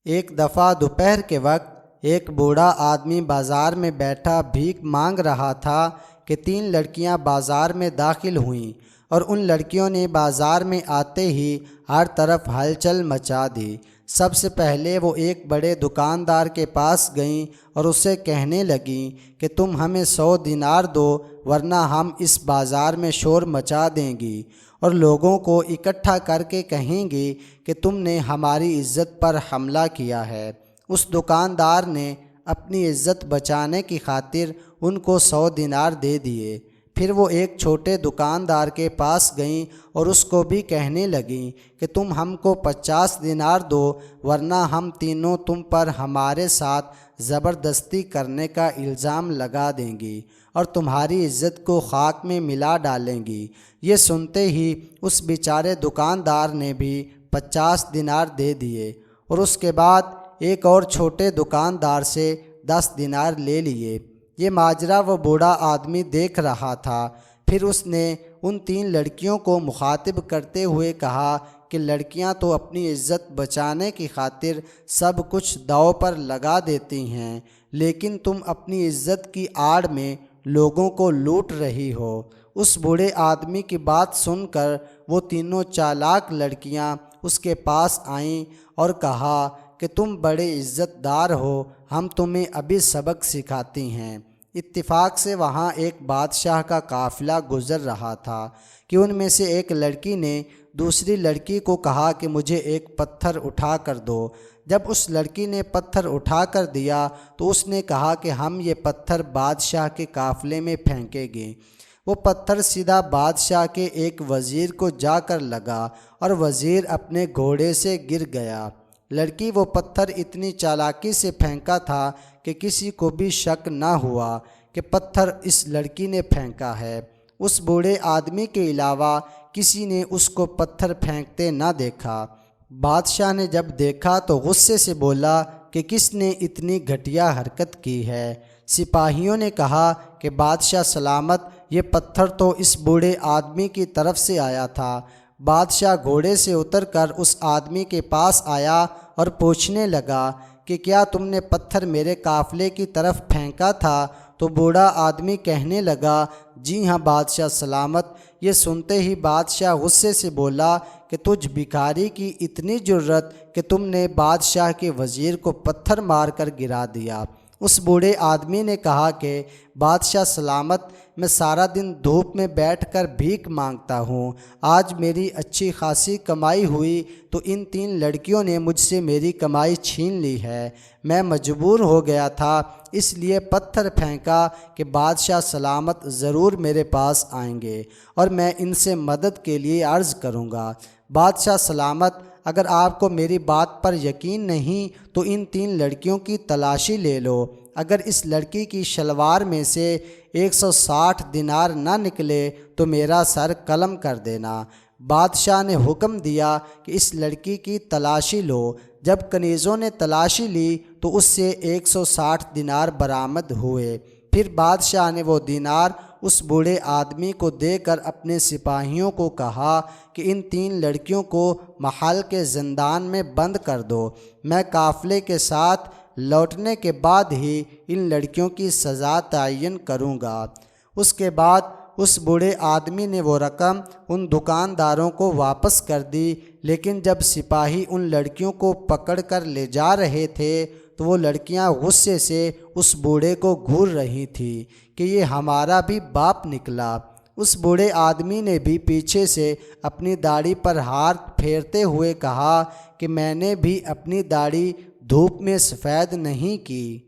ایک دفعہ دوپہر کے وقت ایک بوڑھا آدمی بازار میں بیٹھا بھیک مانگ رہا تھا کہ 3 لڑکیاں بازار میں داخل ہوئیں اور ان لڑکیوں نے بازار میں آتے ہی ہر طرف ہلچل مچا دی۔ سب سے پہلے وہ ایک بڑے دکاندار کے پاس گئیں اور اسے کہنے لگیں کہ تم ہمیں 100 دینار دو ورنہ ہم اس بازار میں شور مچا دیں گی اور لوگوں کو اکٹھا کر کے کہیں گی کہ تم نے ہماری عزت پر حملہ کیا ہے۔ اس دکاندار نے اپنی عزت بچانے کی خاطر ان کو 100 دینار دے دیے۔ پھر وہ ایک چھوٹے دکاندار کے پاس گئیں اور اس کو بھی کہنے لگیں کہ تم ہم کو 50 دینار دو ورنہ ہم تینوں تم پر ہمارے ساتھ زبردستی کرنے کا الزام لگا دیں گی اور تمہاری عزت کو خاک میں ملا ڈالیں گی۔ یہ سنتے ہی اس بیچارے دکاندار نے بھی 50 دینار دے دیے اور اس کے بعد ایک اور چھوٹے دکاندار سے 10 دینار لے لیے۔ یہ ماجرا وہ بوڑھا آدمی دیکھ رہا تھا۔ پھر اس نے ان 3 لڑکیوں کو مخاطب کرتے ہوئے کہا کہ لڑکیاں تو اپنی عزت بچانے کی خاطر سب کچھ داؤ پر لگا دیتی ہیں، لیکن تم اپنی عزت کی آڑ میں لوگوں کو لوٹ رہی ہو۔ اس بوڑھے آدمی کی بات سن کر وہ تینوں چالاک لڑکیاں اس کے پاس آئیں اور کہا کہ تم بڑے عزت دار ہو، ہم تمہیں ابھی سبق سکھاتی ہیں۔ اتفاق سے وہاں ایک بادشاہ کا قافلہ گزر رہا تھا کہ ان میں سے ایک لڑکی نے دوسری لڑکی کو کہا کہ مجھے ایک پتھر اٹھا کر دو۔ جب اس لڑکی نے پتھر اٹھا کر دیا تو اس نے کہا کہ ہم یہ پتھر بادشاہ کے قافلے میں پھینکیں گے۔ وہ پتھر سیدھا بادشاہ کے ایک وزیر کو جا کر لگا اور وزیر اپنے گھوڑے سے گر گیا۔ لڑکی وہ پتھر اتنی چالاکی سے پھینکا تھا کہ کسی کو بھی شک نہ ہوا کہ پتھر اس لڑکی نے پھینکا ہے۔ اس بوڑھے آدمی کے علاوہ کسی نے اس کو پتھر پھینکتے نہ دیکھا۔ بادشاہ نے جب دیکھا تو غصے سے بولا کہ کس نے اتنی گھٹیا حرکت کی ہے۔ سپاہیوں نے کہا کہ بادشاہ سلامت، یہ پتھر تو اس بوڑھے آدمی کی طرف سے آیا تھا۔ بادشاہ گھوڑے سے اتر کر اس آدمی کے پاس آیا اور پوچھنے لگا کہ کیا تم نے پتھر میرے قافلے کی طرف پھینکا تھا؟ تو بوڑھا آدمی کہنے لگا جی ہاں بادشاہ سلامت۔ یہ سنتے ہی بادشاہ غصے سے بولا کہ تجھ بھکاری کی اتنی جرت کہ تم نے بادشاہ کے وزیر کو پتھر مار کر گرا دیا۔ اس بوڑھے آدمی نے کہا کہ بادشاہ سلامت، میں سارا دن دھوپ میں بیٹھ کر بھیک مانگتا ہوں۔ آج میری اچھی خاصی کمائی ہوئی تو ان 3 لڑکیوں نے مجھ سے میری کمائی چھین لی ہے۔ میں مجبور ہو گیا تھا، اس لیے پتھر پھینکا کہ بادشاہ سلامت ضرور میرے پاس آئیں گے اور میں ان سے مدد کے لیے عرض کروں گا۔ بادشاہ سلامت، اگر آپ کو میری بات پر یقین نہیں تو ان 3 لڑکیوں کی تلاشی لے لو۔ اگر اس لڑکی کی شلوار میں سے 160 دینار نہ نکلے تو میرا سر قلم کر دینا۔ بادشاہ نے حکم دیا کہ اس لڑکی کی تلاشی لو۔ جب کنیزوں نے تلاشی لی تو اس سے 160 دینار برآمد ہوئے۔ پھر بادشاہ نے وہ دینار اس بوڑھے آدمی کو دے کر اپنے سپاہیوں کو کہا کہ ان 3 لڑکیوں کو محل کے زندان میں بند کر دو۔ میں قافلے کے ساتھ لوٹنے کے بعد ہی ان لڑکیوں کی سزا تعین کروں گا۔ اس کے بعد اس بوڑھے آدمی نے وہ رقم ان دکانداروں کو واپس کر دی، لیکن جب سپاہی ان لڑکیوں کو پکڑ کر لے جا رہے تھے تو وہ لڑکیاں غصے سے اس بوڑھے کو گھور رہی تھیں کہ یہ ہمارا بھی باپ نکلا۔ اس بوڑھے آدمی نے بھی پیچھے سے اپنی داڑھی پر ہاتھ پھیرتے ہوئے کہا کہ میں نے بھی اپنی داڑھی دھوپ میں سفید نہیں کی۔